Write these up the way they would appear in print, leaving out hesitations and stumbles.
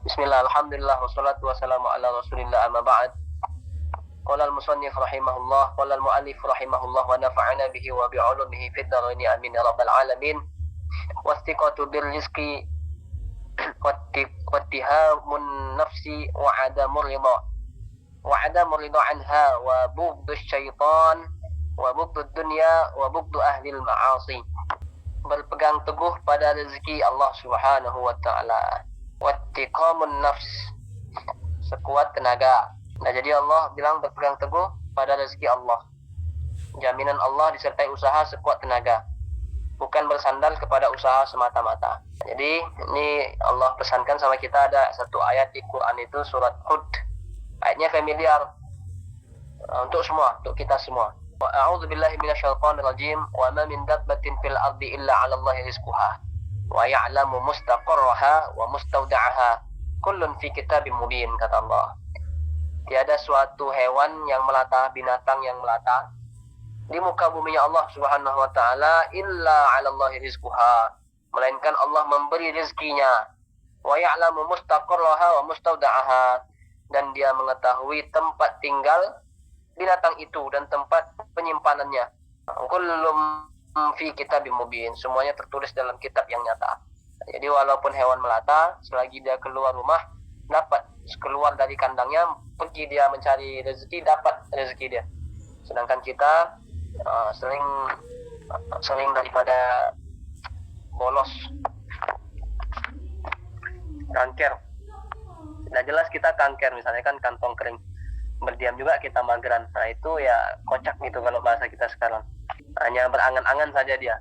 Bismillah, alhamdulillah, wassalatu wassalamu ala rasulillah, amma ba'd. Qala al-musannif rahimahullah, qala al-mu'allif rahimahullah, wa nafa'ana bihi wa bi'ulumihi fid dharaini amin ya rabbal alamin. Wastiqatu bir rizqi wattihamun nafsi wa adamur ridha anha wa bughdus syaitan wa bughdud dunya wa bughdu ahli al-ma'asi. Berpegang teguh pada rezeki Allah Subhanahu wa taala. Wattiqamun nafs, sekuat tenaga. Nah, jadi Allah bilang berpegang teguh pada rezeki Allah. Jaminan Allah disertai usaha sekuat tenaga. Bukan bersandar kepada usaha semata-mata. Jadi ini Allah pesankan sama kita, ada satu ayat di Quran itu surat Hud. Ayatnya familiar untuk semua, untuk kita semua. Wa a'udzu billahi minasyaitonir rajim. Wa ma min dabbatin fil ardi illa 'ala Allahi rizquha. Wa ya'lamu mustaqarraha wa mustawda'aha kullun fi kitabim mubin, kata Allah. Tiada suatu hewan yang melata, binatang yang melata di muka bumi Allah Subhanahu wa taala illa 'ala Allahi rizquha, melainkan Allah memberi rezekinya. Wa ya'lamu mustaqarraha wa mustawda'aha, dan dia mengetahui tempat tinggal binatang itu dan tempat penyimpanannya. Kullum fi kitabim mubin, semuanya tertulis dalam kitab yang nyata. Jadi walaupun hewan melata, selagi dia keluar rumah, dapat keluar dari kandangnya, pergi dia mencari rezeki, dapat rezeki dia. Sedangkan kita sering daripada bolos, kanker. Nah, jelas kita kanker, misalnya kan kantong kering, berdiam juga kita mageran. Nah, itu ya kocak gitu kalau bahasa kita sekarang. Hanya berangan-angan saja dia,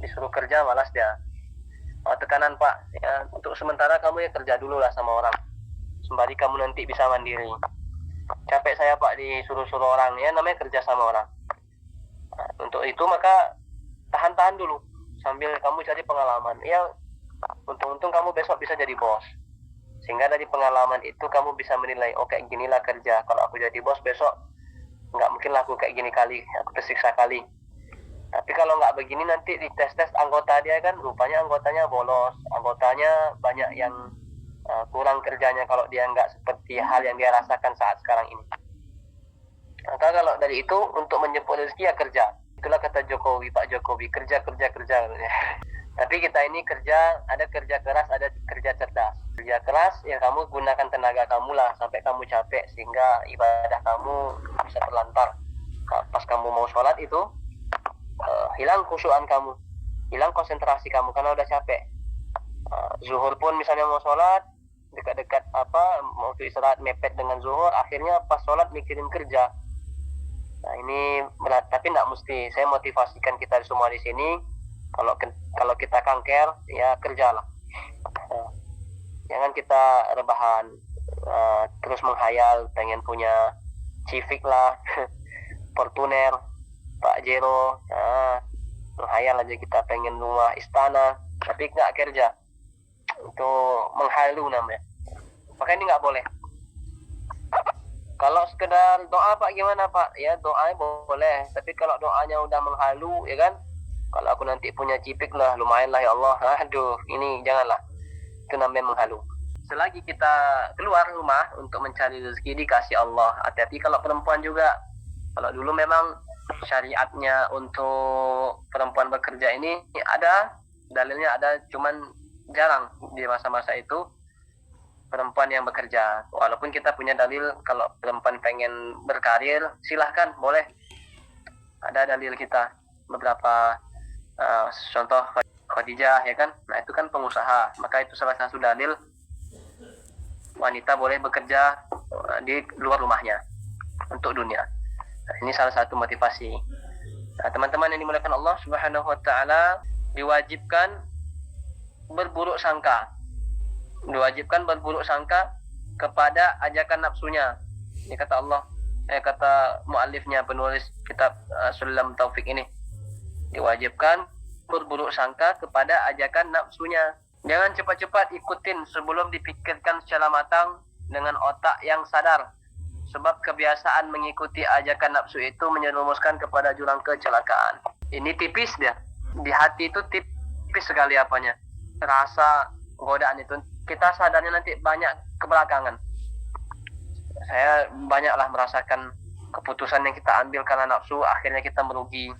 disuruh kerja malas dia. Oh, tekanan Pak, ya untuk sementara kamu ya kerja dulu lah sama orang, sembari kamu nanti bisa mandiri. Capek saya Pak disuruh-suruh orang, ya namanya kerja sama orang. Nah, untuk itu maka tahan-tahan dulu sambil kamu cari pengalaman. Ya, untung-untung kamu besok bisa jadi bos, sehingga dari pengalaman itu kamu bisa menilai, oh kayak ginilah kerja, kalau aku jadi bos besok nggak mungkin lah aku kayak gini kali, aku tersiksa kali. Tapi kalau nggak begini nanti di tes anggota dia kan rupanya anggotanya bolos, anggotanya banyak yang kurang kerjanya kalau dia nggak seperti hal yang dia rasakan saat sekarang ini. Maka kalau dari itu untuk menjemput rezeki ya kerja. Itulah kata Jokowi, Pak Jokowi, kerja. Tapi kita ini kerja, ada kerja keras, ada kerja cerdas. Kerja keras ya kamu gunakan tenaga kamu lah sampai kamu capek, sehingga ibadah kamu bisa terlantar. Pas kamu mau sholat itu hilang khusyuan kamu, hilang konsentrasi kamu karena udah capek. Zuhur pun misalnya mau sholat, dekat-dekat mau istirahat mepet dengan zuhur, akhirnya pas sholat mikirin kerja. Nah ini berat, tapi tidak mesti. Saya motivasikan kita semua di sini, kalau kita kanker ya kerjalah. Jangan kita rebahan, terus menghayal pengen punya Civic lah, Fortuner, Pajero, menghayal aja kita pengen rumah istana, tapi nggak kerja. Itu menghalu namanya. Maka ini nggak boleh. Kalau sekedar doa Pak gimana Pak? Ya doanya boleh, tapi kalau doanya udah menghalu ya kan, kalau aku nanti punya Civic lah, lumayan lah ya Allah. Aduh, ini janganlah. Itu namanya menghalu. Selagi kita keluar rumah untuk mencari rezeki, dikasih Allah. Hati-hati kalau perempuan juga. Kalau dulu memang syariatnya untuk perempuan bekerja ini ada, dalilnya ada, cuman jarang di masa-masa itu perempuan yang bekerja. Walaupun kita punya dalil kalau perempuan pengen berkarir, silahkan, boleh. Ada dalil kita beberapa, contoh Khadijah ya kan. Nah itu kan pengusaha, maka itu salah satu dalil wanita boleh bekerja di luar rumahnya untuk dunia. Nah, ini salah satu motivasi. Nah, teman-teman yang dimuliakan Allah Subhanahu wa taala, diwajibkan berburuk sangka. Diwajibkan berburuk sangka kepada ajakan nafsunya. Ini kata Allah, kata muallifnya, penulis kitab Sulam Taufik ini. Diwajibkan berburuk sangka kepada ajakan nafsunya. Jangan cepat-cepat ikutin sebelum dipikirkan secara matang dengan otak yang sadar. Sebab kebiasaan mengikuti ajakan nafsu itu menyerumuskan kepada jurang kecelakaan. Ini tipis dia. Di hati itu tipis sekali apanya. Rasa godaan itu kita sadarnya nanti banyak kebelakangan. Saya banyaklah merasakan keputusan yang kita ambil karena nafsu, akhirnya kita merugi.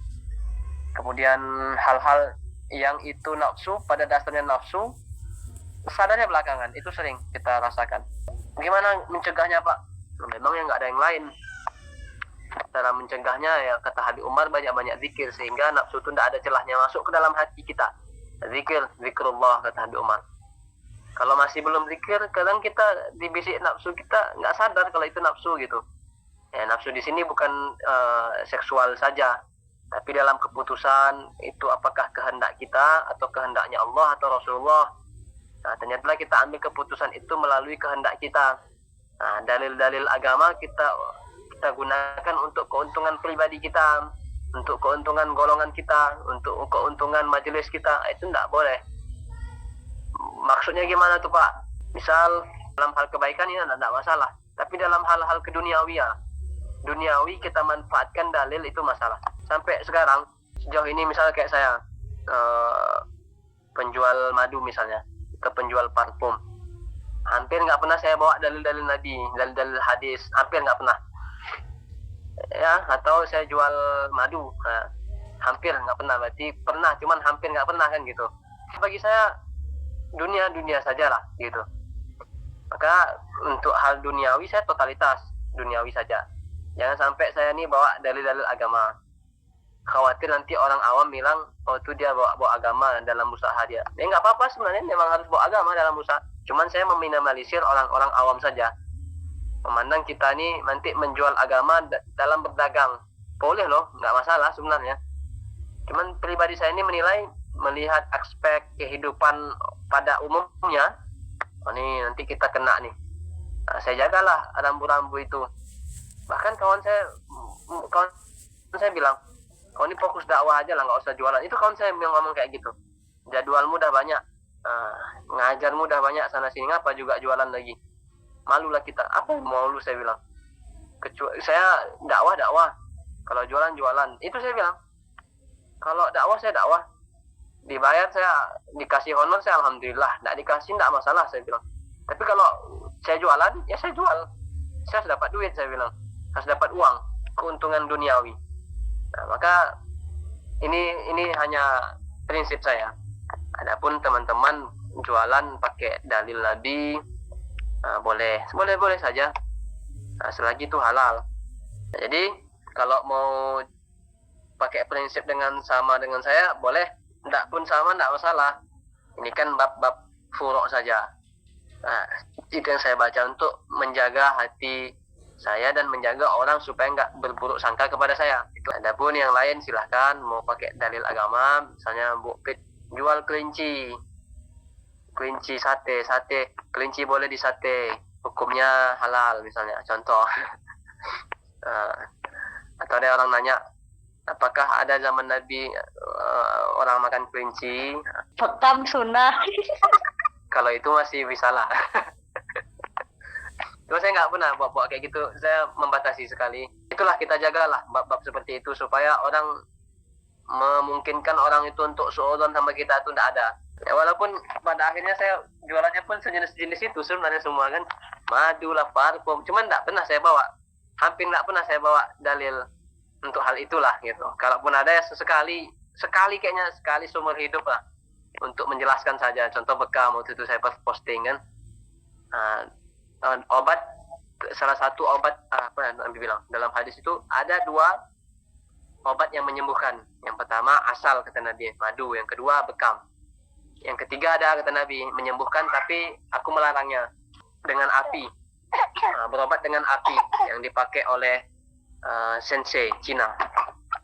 Kemudian hal-hal yang itu nafsu, pada dasarnya nafsu, sadarnya belakangan, itu sering kita rasakan. Gimana mencegahnya, Pak? Memang yang nggak ada yang lain. Cara mencegahnya ya kata Habib Umar, banyak-banyak zikir sehingga nafsu itu tidak ada celahnya masuk ke dalam hati kita. Zikrullah kata Habib Umar. Kalau masih belum zikir, kadang kita dibisik nafsu, kita nggak sadar kalau itu nafsu gitu. Ya, nafsu di sini bukan seksual saja, tapi dalam keputusan itu apakah kehendak kita atau kehendaknya Allah atau Rasulullah. Nah, ternyata kita ambil keputusan itu melalui kehendak kita. Nah, dalil-dalil agama kita gunakan untuk keuntungan pribadi kita, untuk keuntungan golongan kita, untuk keuntungan majelis kita. Itu tidak boleh. Maksudnya gimana tuh, Pak? Misal dalam hal kebaikan ini tidak masalah, tapi dalam hal-hal keduniawi kita manfaatkan dalil, itu masalah. Sampai sekarang sejauh ini misalnya kayak saya penjual madu misalnya ke penjual parfum, hampir nggak pernah saya bawa dalil-dalil Nabi, dalil-dalil hadis, hampir nggak pernah. Ya, atau saya jual madu, hampir nggak pernah. Berarti pernah, cuman hampir nggak pernah kan gitu. Bagi saya dunia saja lah gitu. Maka untuk hal duniawi saya totalitas duniawi saja. Jangan sampai saya nih bawa dalil-dalil agama. Khawatir nanti orang awam bilang, oh itu dia bawa agama dalam usaha dia. Ya nggak apa-apa sebenarnya, memang harus bawa agama dalam usaha. Cuman saya meminimalisir orang-orang awam saja. Memandang kita nih nanti menjual agama dalam berdagang. Boleh loh, nggak masalah sebenarnya. Cuman pribadi saya ini melihat aspek kehidupan pada umumnya. Oh nih nanti kita kena nih. Nah, saya jagalah rambu-rambu itu. Bahkan kawan saya bilang, kau ini fokus dakwah aja lah, nggak usah jualan. Itu kawan saya yang ngomong kayak gitu. Jadwalmu udah banyak, ngajarmu udah banyak sana sini, ngapa juga jualan lagi? Malulah kita. Apa yang mau lu, saya bilang. Saya dakwah. Kalau jualan. Itu saya bilang. Kalau dakwah saya dakwah. Dibayar saya, dikasih honor saya alhamdulillah. Nggak dikasih nggak masalah, saya bilang. Tapi kalau saya jualan, ya saya jual. Saya harus dapat duit, saya bilang. Harus dapat uang, keuntungan duniawi. Nah, maka ini hanya prinsip saya. Adapun teman-teman jualan pakai dalil Nabi, boleh saja, selagi itu halal. Nah, jadi kalau mau pakai prinsip sama dengan saya, boleh. Tidak pun sama, tidak masalah. Ini kan bab-bab furuk saja. Nah, itu yang saya baca untuk menjaga hati saya dan menjaga orang supaya nggak berburuk sangka kepada saya. Adapun yang lain silahkan mau pakai dalil agama, misalnya jual kelinci sate, kelinci boleh di sate, hukumnya halal misalnya, contoh. Atau ada orang nanya, apakah ada zaman Nabi orang makan kelinci? Bekam sunnah. Kalau itu masih bisa lah. Terus saya nggak pernah bawa kayak gitu, saya membatasi sekali. Itulah kita jagalah bab-bab seperti itu supaya orang memungkinkan orang itu untuk suudzon sama kita itu tidak ada. Ya, walaupun pada akhirnya saya jualannya pun sejenis-jenis itu sebenarnya semua kan, madu lah, parfum, cuman tidak pernah saya bawa, hampir tidak pernah saya bawa dalil untuk hal itulah gitu. Kalaupun ada ya sekali kayaknya sekali seumur hidup lah, untuk menjelaskan saja. Contoh bekam waktu itu saya posting kan, obat, salah satu obat apa Nabi bilang dalam hadis itu ada 2 obat yang menyembuhkan. Yang pertama asal kata Nabi, madu. Yang kedua bekam. Yang ketiga ada kata Nabi menyembuhkan tapi aku melarangnya, dengan api. Berobat dengan api yang dipakai oleh sensei Cina.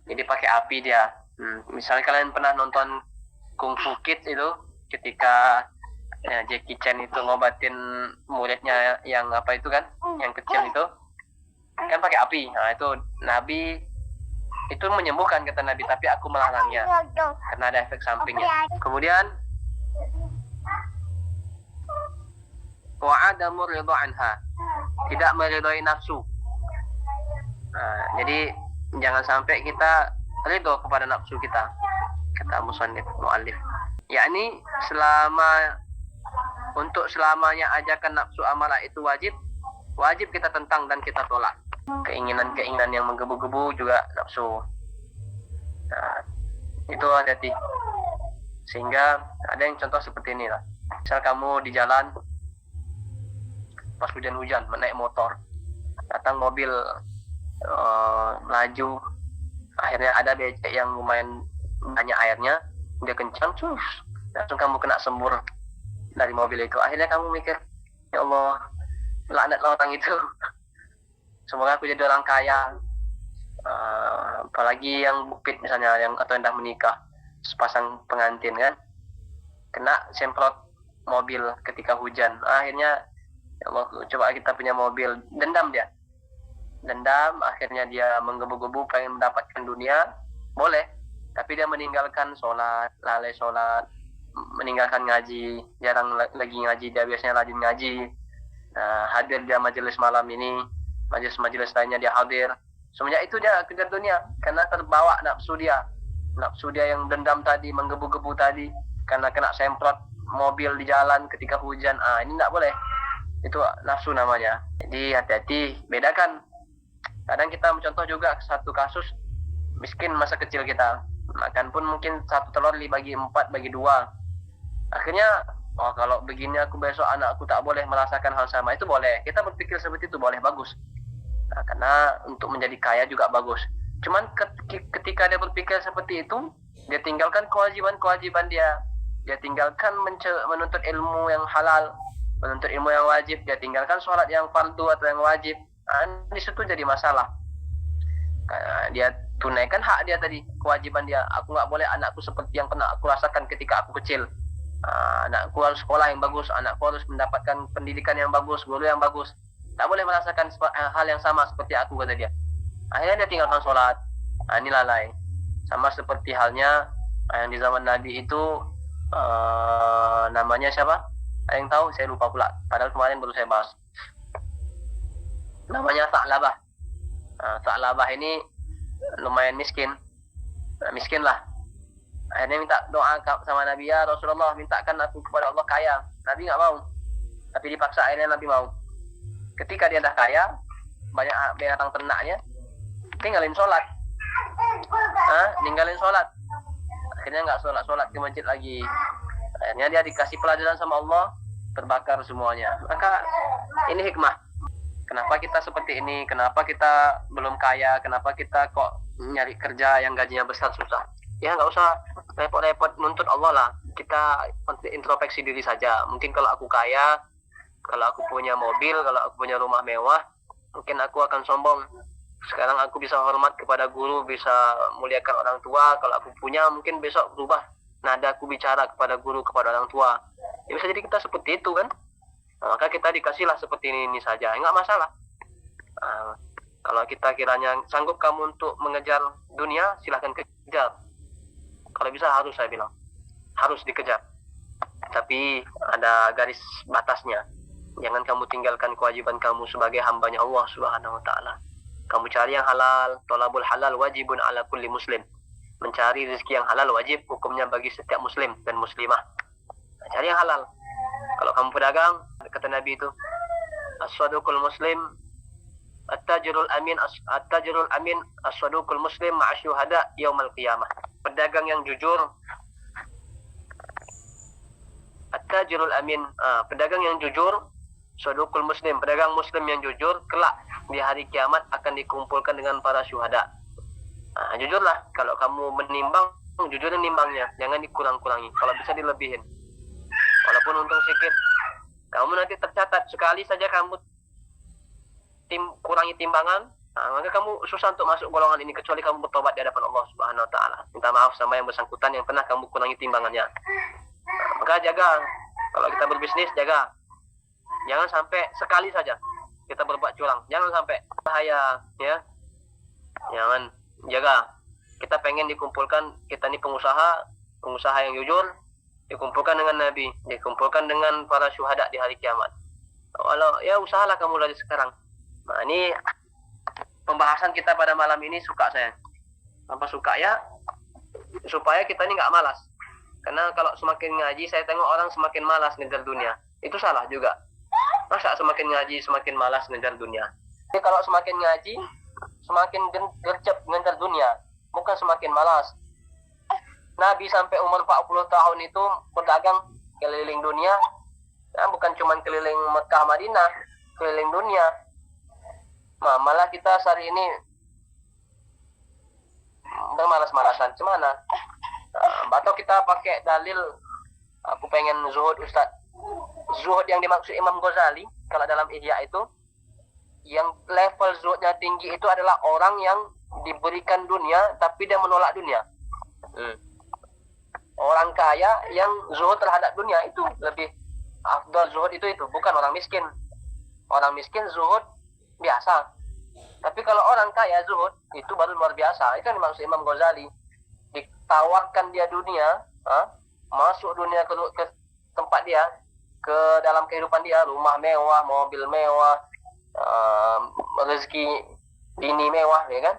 Jadi pakai api dia. Misalnya kalian pernah nonton Kung Fu Kids itu, ketika Jackie Chan itu ngobatin muridnya yang apa itu kan, yang kecil itu kan pakai api. Nah itu Nabi itu menyembuhkan kata Nabi, tapi aku melarangnya karena ada efek sampingnya. Kemudian wa'adamu ridho anha, tidak meridhoi nafsu. Jadi jangan sampai kita ridho kepada nafsu kita, kata musannif muallif, yakni selama untuk selamanya ajakan nafsu amalah itu wajib kita tentang dan kita tolak. Keinginan-keinginan yang menggebu-gebu juga nafsu. Nah, itu hati-hati. Sehingga ada yang contoh seperti ini lah. Misal kamu di jalan pas hujan-hujan menaik motor, datang mobil melaju, akhirnya ada becek yang lumayan banyak airnya, dia kencang, langsung kamu kena sembur dari mobil itu. Akhirnya kamu mikir, ya Allah, laknatlah orang itu. Semoga aku jadi orang kaya. Apalagi yang bukit misalnya, atau yang dah menikah, sepasang pengantin kan, kena semprot mobil ketika hujan. Akhirnya, ya Allah, coba kita punya mobil, dendam, akhirnya dia menggebu-gebu pengen mendapatkan dunia, boleh, tapi dia meninggalkan sholat, lalai sholat, meninggalkan ngaji, jarang lagi ngaji, dia biasanya rajin ngaji. Hadir dia majelis malam ini, majelis lainnya dia hadir. Semenjak itu dia kejar dunia, karena terbawa nafsu dia yang dendam tadi, menggebu-gebu tadi, karena kena semprot mobil di jalan ketika hujan. Ini tidak boleh, itu nafsu namanya. Jadi hati-hati, bedakan. Kadang kita mencontoh juga satu kasus, miskin masa kecil kita, makan pun mungkin 1 telur dibagi 4, bagi 2. Akhirnya, kalau begini aku besok anakku tak boleh merasakan hal sama. Itu boleh, kita berpikir seperti itu boleh, bagus. Karena untuk menjadi kaya juga bagus. Cuman ketika dia berpikir seperti itu, dia tinggalkan kewajiban-kewajiban dia. Dia tinggalkan menuntut ilmu yang halal, menuntut ilmu yang wajib. Dia tinggalkan sholat yang fardu atau yang wajib. Di situ jadi masalah. Dia tunaikan hak dia tadi, kewajiban dia. Aku nggak boleh anakku seperti yang pernah aku rasakan ketika aku kecil. Anakku harus sekolah yang bagus, anakku harus mendapatkan pendidikan yang bagus, guru yang bagus. Tak boleh merasakan hal yang sama seperti aku, kata dia. Akhirnya dia tinggalkan sholat. Ini lalai. Sama seperti halnya yang di zaman Nabi itu, namanya siapa? Ada yang tahu? Saya lupa pula. Padahal kemarin baru saya bahas. Namanya Sa'labah. Sa'labah ini lumayan miskin. Miskin lah. Akhirnya minta doa sama Nabi, ya Rasulullah, mintakan aku kepada Allah kaya. Nabi nggak mau. Tapi dipaksa, akhirnya Nabi mau. Ketika dia dah kaya, banyak binatang ternaknya, tinggalin sholat. Ninggalin sholat. Akhirnya nggak sholat ke masjid lagi. Akhirnya dia dikasih pelajaran sama Allah, terbakar semuanya. Maka ini hikmah. Kenapa kita seperti ini? Kenapa kita belum kaya? Kenapa kita kok nyari kerja yang gajinya besar susah? Ya nggak usah repot-repot nuntut Allah lah. Kita introspeksi diri saja. Mungkin kalau aku kaya, kalau aku punya mobil, kalau aku punya rumah mewah, mungkin aku akan sombong. Sekarang aku bisa hormat kepada guru, bisa muliakan orang tua. Kalau aku punya, mungkin besok berubah nada aku bicara kepada guru, kepada orang tua. Ya bisa jadi kita seperti itu kan. Maka kita dikasihlah seperti ini saja, nggak masalah. Kalau kita kiranya sanggup kamu untuk mengejar dunia, silahkan kejar. Kalau bisa harus, saya bilang harus dikejar. Tapi ada garis batasnya. Jangan kamu tinggalkan kewajiban kamu sebagai hambanya Allah Subhanahu wa ta'ala. Kamu cari yang halal. Tolabul halal wajibun ala kulli muslim. Mencari rezeki yang halal wajib hukumnya bagi setiap muslim dan muslimah. Cari yang halal. Kalau kamu pedagang, kata Nabi itu, as-saduqul muslim at-tajirul amin as-saduqul muslim ma'asyuhada yaumal qiyamah. Pedagang yang jujur, at-tajirul amin, pedagang yang jujur, saduqul muslim, pedagang muslim yang jujur, kelak di hari kiamat akan dikumpulkan dengan para syuhada. Jujurlah. Kalau kamu menimbang, jujurin nimbangnya, jangan dikurang-kurangi. Kalau bisa dilebihin. Walaupun untung sedikit, kamu nanti tercatat. Sekali saja kamu kurangi timbangan, maka kamu susah untuk masuk golongan ini, kecuali kamu bertobat di hadapan Allah Subhanahu wa ta'ala. Minta maaf sama yang bersangkutan yang pernah kamu kurangi timbangannya. Maka jaga. Kalau kita berbisnis, jaga. Jangan sampai sekali saja kita berbuat curang. Jangan sampai. Bahaya, ya. Jangan. Jaga. Kita pengen dikumpulkan, kita ini pengusaha yang jujur, dikumpulkan dengan Nabi, dikumpulkan dengan para syuhada di hari kiamat. Kalau ya usahalah kamu dari sekarang. Nah, ini pembahasan kita pada malam ini suka saya. Apa suka ya? Supaya kita ini nggak malas. Karena kalau semakin ngaji, saya tengok orang semakin malas ngejar dunia. itu salah juga. Masa semakin ngaji semakin malas ngejar dunia? Jadi kalau semakin ngaji semakin gercep ngejar dunia, bukan semakin malas. Nabi sampai umur 40 tahun itu berdagang keliling dunia, nah, bukan cuma keliling Mekah Madinah, keliling dunia. Nah, malah kita hari ini bermalas-malasan cemana? Atau kita pakai dalil aku pengen zuhud Ustaz. Zuhud yang dimaksud Imam Ghazali kalau dalam Ihya itu, yang level zuhudnya tinggi itu adalah orang yang diberikan dunia tapi dia menolak dunia. Orang kaya yang zuhud terhadap dunia itu lebih afdal. Zuhud itu bukan orang miskin. Orang miskin zuhud biasa. Tapi kalau orang kaya zuhud itu baru luar biasa. Itu yang dimaksud Imam Ghazali. Ditawarkan dia dunia, masuk dunia ke tempat dia, ke dalam kehidupan dia, rumah mewah, mobil mewah, rezeki bini mewah, ya kan?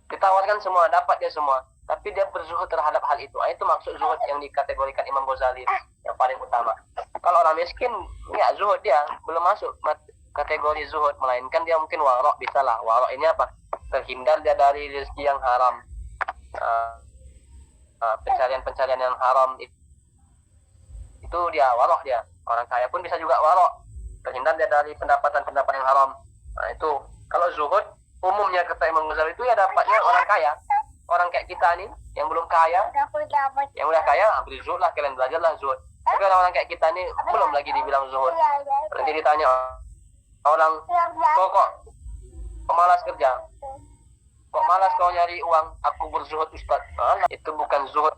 Ditawarkan semua, dapat dia semua. Tapi dia berzuhud terhadap hal itu. Itu maksud zuhud yang dikategorikan Imam Ghazali yang paling utama. Kalau orang miskin, ya zuhud dia belum masuk kategori zuhud, melainkan dia mungkin warok, bisa lah. Warok ini apa? Terhindar dia dari rezeki yang haram, pencarian-pencarian yang haram, itu dia warok dia. Orang kaya pun bisa juga warok, terhindar dia dari pendapatan-pendapatan yang haram. Nah itu kalau zuhud umumnya kata Imam Ghazali itu ya dapatnya orang kaya. Orang kayak kita nih yang belum kaya, yang udah kaya ambil zuhud lah, kalian belajarlah zuhud. Tapi orang kayak kita nih belum lagi dibilang zuhud. Nanti ditanya orang, kok malas kerja, kok malas kau nyari uang? Aku berzuhud Ustaz. Itu bukan zuhud.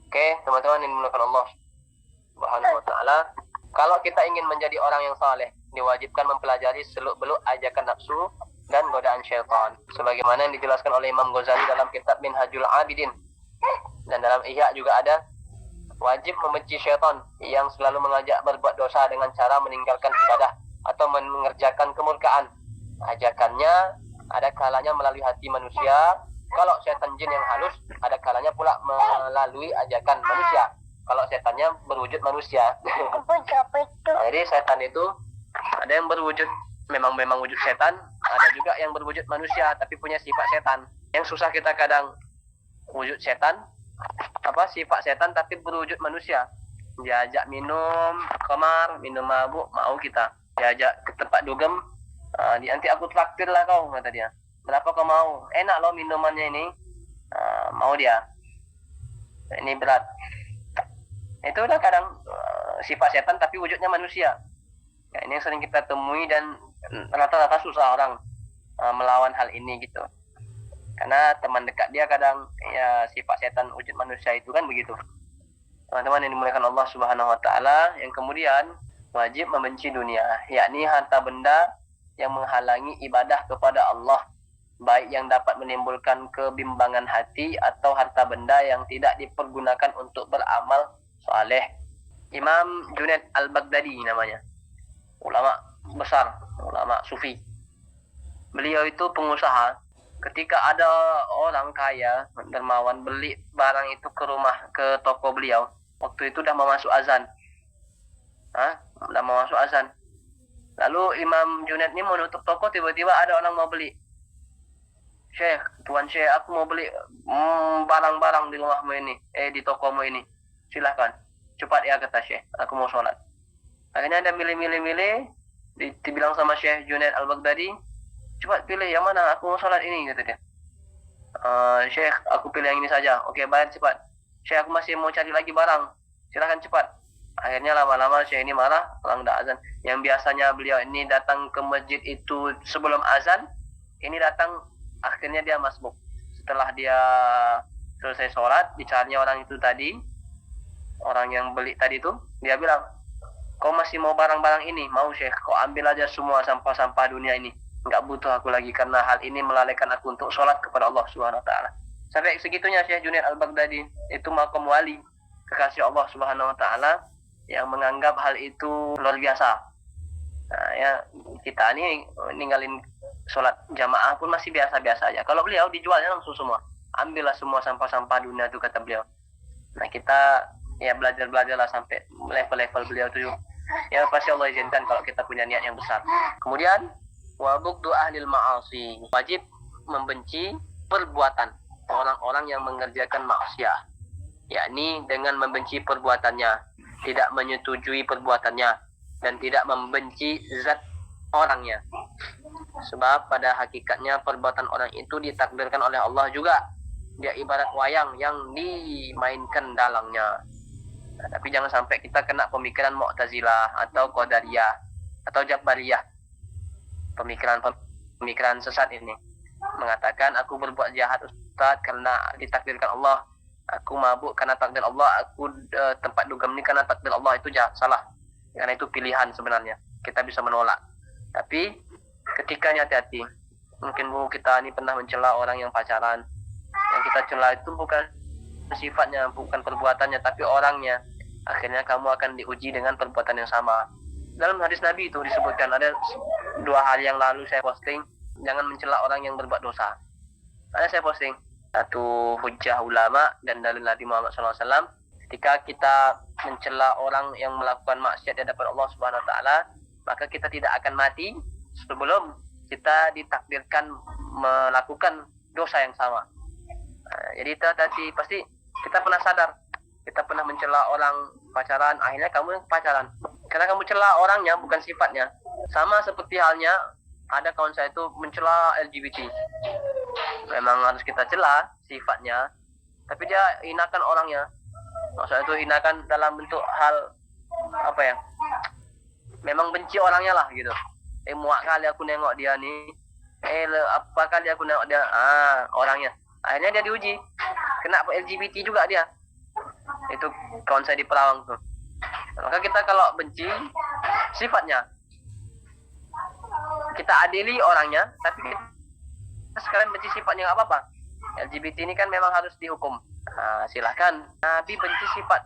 Oke, teman-teman yang dimuliakan Allah Subhanahu wa ta'ala, kalau kita ingin menjadi orang yang saleh, diwajibkan mempelajari seluk-beluk ajakan nafsu dan godaan syaitan, sebagaimana yang dijelaskan oleh Imam Ghazali dalam kitab Minhajul Abidin. Dan dalam Ihya juga ada, wajib membenci syaitan yang selalu mengajak berbuat dosa dengan cara meninggalkan ibadah atau mengerjakan kemurkaan. Ajakannya ada kalanya melalui hati manusia. Kalau syaitan jin yang halus, ada kalanya pula melalui ajakan manusia. Kalau setannya berwujud manusia. Jadi setan itu ada yang berwujud memang wujud setan, ada juga yang berwujud manusia tapi punya sifat setan. Yang susah kita kadang wujud setan, sifat setan tapi berwujud manusia. Diajak minum khamar, minum mabuk, mau kita. Diajak ke tempat dugem, nanti aku traktir lah kau, kata dia. Berapa kau mau? Enak loh minumannya ini. Mau dia. Ini berat. Itu udah kadang sifat setan tapi wujudnya manusia. Ya, ini yang sering kita temui dan rata-rata susah orang melawan hal ini gitu. Karena teman dekat dia kadang ya sifat setan wujud manusia itu kan begitu. Teman-teman yang dimuliakan Allah Subhanahu wa ta'ala, yang kemudian wajib membenci dunia, yakni harta benda yang menghalangi ibadah kepada Allah, baik yang dapat menimbulkan kebimbangan hati atau harta benda yang tidak dipergunakan untuk beramal saleh. Imam Junaid Al-Baghdadi namanya, ulama besar, ulama sufi. Beliau itu pengusaha. Ketika ada orang kaya dermawan beli barang itu ke toko beliau, waktu itu udah mau masuk azan. Udah mau masuk azan. Lalu Imam Junaid ini mau nutup toko, tiba-tiba ada orang mau beli. Syekh, Tuan Syekh, aku mau beli barang-barang di rumahmu ini, di tokomu ini. Silahkan. Cepat ya, kata Syekh, aku mau sholat. Akhirnya ada milih-milih, dibilang sama Syekh Junaid Al-Baghdadi, cepat pilih yang mana, aku mau sholat ini, kata dia. Syekh, aku pilih yang ini saja. Oke, bayar cepat. Syekh, aku masih mau cari lagi barang, silahkan cepat. Akhirnya lama-lama Syekh ini marah, orang dah azan. Yang biasanya beliau ini datang ke masjid itu sebelum azan, ini datang akhirnya dia masbuk. Setelah dia selesai sholat, bicaranya orang itu tadi, orang yang beli tadi itu, dia bilang, kau masih mau barang-barang ini? Mau Syekh, kau ambil aja semua sampah-sampah dunia ini. Enggak butuh aku lagi, karena hal ini melalaikan aku untuk sholat kepada Allah Subhanahu wa ta'ala. Sampai segitunya Syekh Junaid Al-Baghdadi, itu maqam wali, kekasih Allah Subhanahu wa ta'ala, yang menganggap hal itu luar biasa. Nah ya, kita ini ninggalin sholat jamaah pun masih biasa-biasa aja. Kalau beliau dijualnya langsung semua, ambillah semua sampah-sampah dunia itu, kata beliau. Nah kita ya belajarlah sampai level-level beliau itu. Ya pasti Allah izinkan kalau kita punya niat yang besar. Kemudian wa bughdu ahlil ma'asi, wajib membenci perbuatan orang-orang yang mengerjakan maksiat, yakni dengan membenci perbuatannya, tidak menyetujui perbuatannya, dan tidak membenci zat orangnya. Sebab pada hakikatnya perbuatan orang itu ditakdirkan oleh Allah juga. Dia ibarat wayang yang dimainkan dalangnya. Nah, tapi jangan sampai kita kena pemikiran Mu'tazilah atau Qadariyah atau Jabariyah. Pemikiran sesat ini mengatakan aku berbuat jahat Ustaz karena ditakdirkan Allah. Aku mabuk karena takdir Allah. Aku tempat dugem ini karena takdir Allah. Itu jahat, salah. Karena itu pilihan sebenarnya. Kita bisa menolak. Tapi ketika hati-hati. Mungkin Bu kita ini pernah mencela orang yang pacaran. Yang kita cela itu bukan sifatnya, bukan perbuatannya, tapi orangnya. Akhirnya kamu akan diuji dengan perbuatan yang sama. Dalam hadis Nabi itu disebutkan, ada 2 hari yang lalu saya posting, jangan mencela orang yang berbuat dosa. Ada saya posting satu hujjah ulama dan dalil Nabi Muhammad SAW. Ketika kita mencela orang yang melakukan maksiat di hadapan Allah Subhanahu Wa Taala, maka kita tidak akan mati sebelum kita ditakdirkan melakukan dosa yang sama. Jadi tadi pasti kita pernah sadar, kita pernah mencela orang pacaran, akhirnya kamu pacaran karena kamu cela orangnya, bukan sifatnya. Sama seperti halnya ada kawan saya itu mencela LGBT. Memang harus kita cela sifatnya, tapi dia hinakan orangnya. Maksudnya itu hinakan dalam bentuk hal apa ya? Memang benci orangnya lah gitu. Muak kali aku nengok dia nih. Apa kali aku nengok dia? Orangnya. Akhirnya dia diuji. Kena LGBT juga dia. Itu kawan saya di Perawang tuh. Maka kita kalau benci sifatnya, kita adili orangnya, tapi kita sekarang benci sifatnya nggak apa-apa. LGBT ini kan memang harus dihukum. Silahkan. Nabi benci sifat.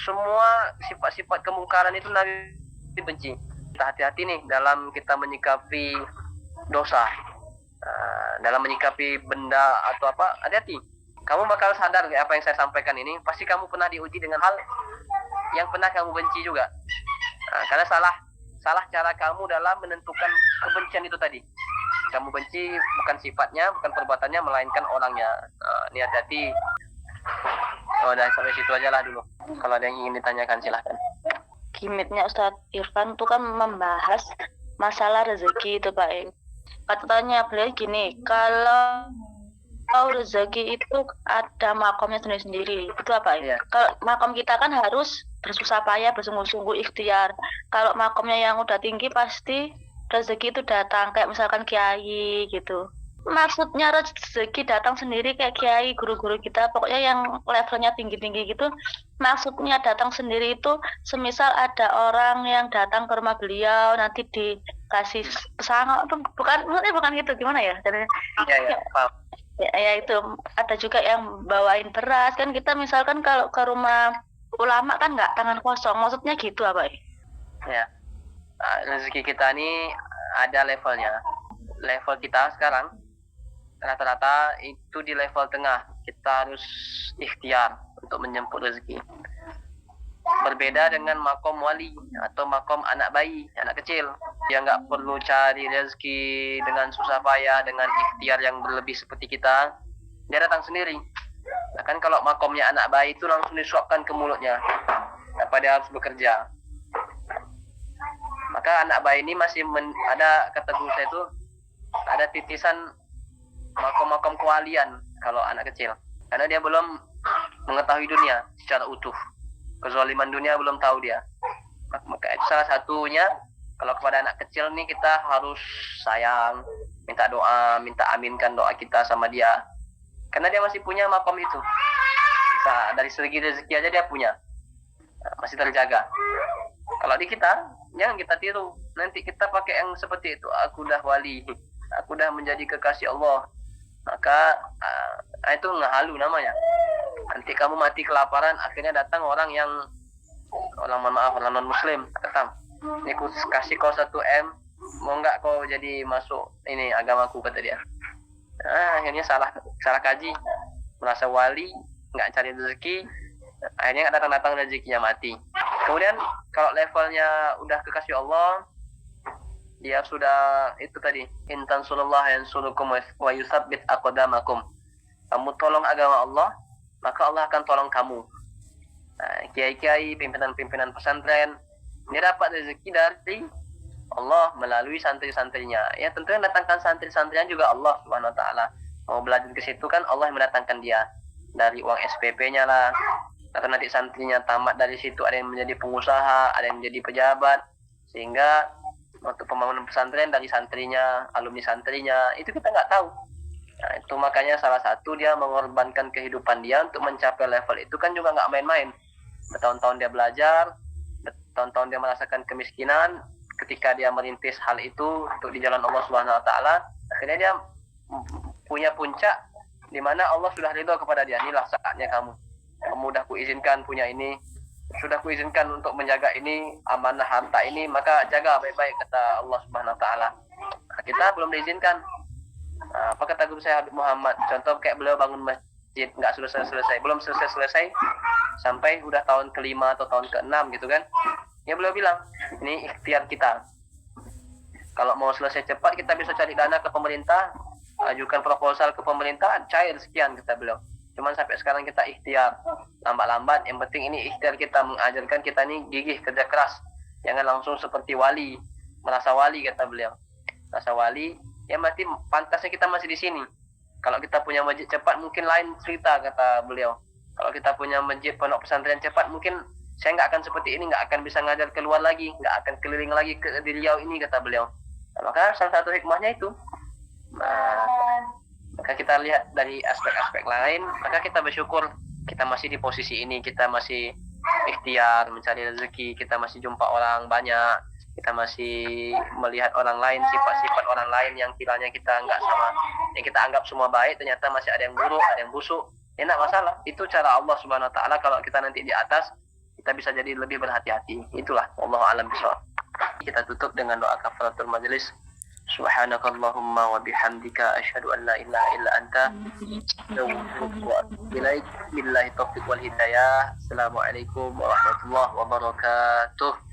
Semua sifat-sifat kemungkaran itu Nabi benci. Kita hati-hati nih dalam kita menyikapi dosa. Dalam menyikapi benda atau apa, hati-hati. Kamu bakal sadar apa yang saya sampaikan ini, pasti kamu pernah diuji dengan hal yang pernah kamu benci juga. Karena salah cara kamu dalam menentukan kebencian itu tadi. Kamu benci bukan sifatnya, bukan perbuatannya, melainkan orangnya. Ini hati-hati. Udah sampai situ aja lah dulu. Kalau ada yang ingin ditanyakan silahkan. Gimitnya Ustadz Irfan itu kan membahas masalah rezeki itu Pak. Katanya beliau gini, kalau rezeki itu ada makomnya sendiri-sendiri. Itu apa ya? Kalau makom kita kan harus bersusah payah, bersungguh-sungguh, ikhtiar. Kalau makomnya yang udah tinggi pasti rezeki itu datang, kayak misalkan kiai gitu. Maksudnya rezeki datang sendiri kayak kiai, guru-guru kita, pokoknya yang levelnya tinggi-tinggi gitu. Maksudnya datang sendiri itu semisal ada orang yang datang ke rumah beliau nanti dikasih pesangon, bukan gitu, gimana ya? Iya, paham. Ya itu ada juga yang bawain beras kan, kita misalkan kalau ke rumah ulama kan nggak tangan kosong, maksudnya gitu apa ya? Rezeki kita ini ada levelnya. Level kita sekarang rata-rata itu di level tengah. Kita harus ikhtiar untuk menjemput rezeki. Berbeda dengan makom wali atau makom anak bayi, anak kecil. Dia nggak perlu cari rezeki dengan susah payah, dengan ikhtiar yang berlebih seperti kita. Dia datang sendiri. Nah, kan kalau makomnya anak bayi itu langsung disuapkan ke mulutnya. Tanpa dia harus bekerja. Maka anak bayi ini masih ada, kata guru saya itu, ada titisan makom-makom kewalian kalau anak kecil. Karena dia belum mengetahui dunia secara utuh. Kezaliman dunia belum tahu dia. Maka itu salah satunya, kalau kepada anak kecil nih kita harus sayang, minta doa, minta aminkan doa kita sama dia. Karena dia masih punya makom itu. Dari segi rezeki aja dia punya. Masih terjaga. Kalau di kita, jangan kita tiru. Nanti kita pakai yang seperti itu. Aku dah wali. Aku dah menjadi kekasih Allah. Maka itu ngehalu namanya. Nanti kamu mati kelaparan, akhirnya datang orang mohon maaf, orang non-muslim. Datang. Ini aku kasih kau 1M. Mau nggak kau jadi masuk ini agamaku, kata dia. Akhirnya salah kaji. Merasa wali, nggak cari rezeki. Akhirnya datang rezekinya mati. Kemudian kalau levelnya udah kekasih Allah, dia sudah itu tadi, intan surullah yansurukum wa yusabbit aqdamakum. Kamu tolong agama Allah, maka Allah akan tolong kamu. Nah, kiai-kiai, pimpinan-pimpinan pesantren, dia dapat rezeki dari Allah melalui santri-santrinya. Ya tentu yang datangkan santri-santrinya juga Allah Subhanahu wa taala. Mau belajar ke situ kan Allah yang mendatangkan dia dari uang SPP-nya lah. Atau nanti santrinya tamat dari situ, ada yang menjadi pengusaha, ada yang menjadi pejabat. Sehingga untuk pembangunan pesantren dari santrinya, alumni santrinya, itu kita nggak tahu. Nah, itu makanya salah satu dia mengorbankan kehidupan dia untuk mencapai level itu kan juga nggak main-main. Bertahun-tahun dia belajar, bertahun-tahun dia merasakan kemiskinan. Ketika dia merintis hal itu untuk di jalan Allah Subhanahu wa taala, akhirnya dia punya puncak di mana Allah sudah ridho kepada dia. Inilah saatnya kamu udah kuizinkan punya ini, sudah kuizinkan untuk menjaga ini, amanah harta ini, maka jaga baik-baik, kata Allah Subhanahu wa taala. Nah, kita belum diizinkan. Nah, apa kata guru saya Habib Muhammad? Contoh kayak beliau bangun masjid nggak selesai, belum selesai sampai udah tahun ke-5 atau tahun ke-6 gitu kan. Ya beliau bilang, ini ikhtiar kita. Kalau mau selesai cepat kita bisa cari dana ke pemerintah, ajukan proposal ke pemerintah, cair sekian, kata beliau. Cuman sampai sekarang kita ikhtiar, lambat-lambat, yang penting ini ikhtiar kita mengajarkan kita ini gigih, kerja keras. Jangan langsung seperti wali, merasa wali, kata beliau. Merasa wali, ya mati pantasnya kita masih di sini. Kalau kita punya masjid cepat mungkin lain cerita, kata beliau. Kalau kita punya masjid pondok pesantren cepat mungkin saya nggak akan seperti ini, nggak akan bisa ngajar keluar lagi, nggak akan keliling lagi ke di Riau ini, kata beliau. Nah, maka salah satu hikmahnya itu. Nah, maka kita lihat dari aspek-aspek lain, maka kita bersyukur kita masih di posisi ini, kita masih ikhtiar mencari rezeki, kita masih jumpa orang banyak, kita masih melihat orang lain, sifat-sifat orang lain yang kiranya kita nggak sama, yang kita anggap semua baik, ternyata masih ada yang buruk, ada yang busuk. Ya nggak masalah, itu cara Allah Subhanahu wa taala. Kalau kita nanti di atas, kita bisa jadi lebih berhati-hati. Itulah wallahu a'lam bishawab. Kita tutup dengan doa kafaratul majelis. Subhanakallahumma wa bihamdika asyhadu an la ilaha illa anta astaghfiruka wa atubu ilaik. Billahi taufiq wal hidayah. Assalamualaikum warahmatullahi wabarakatuh.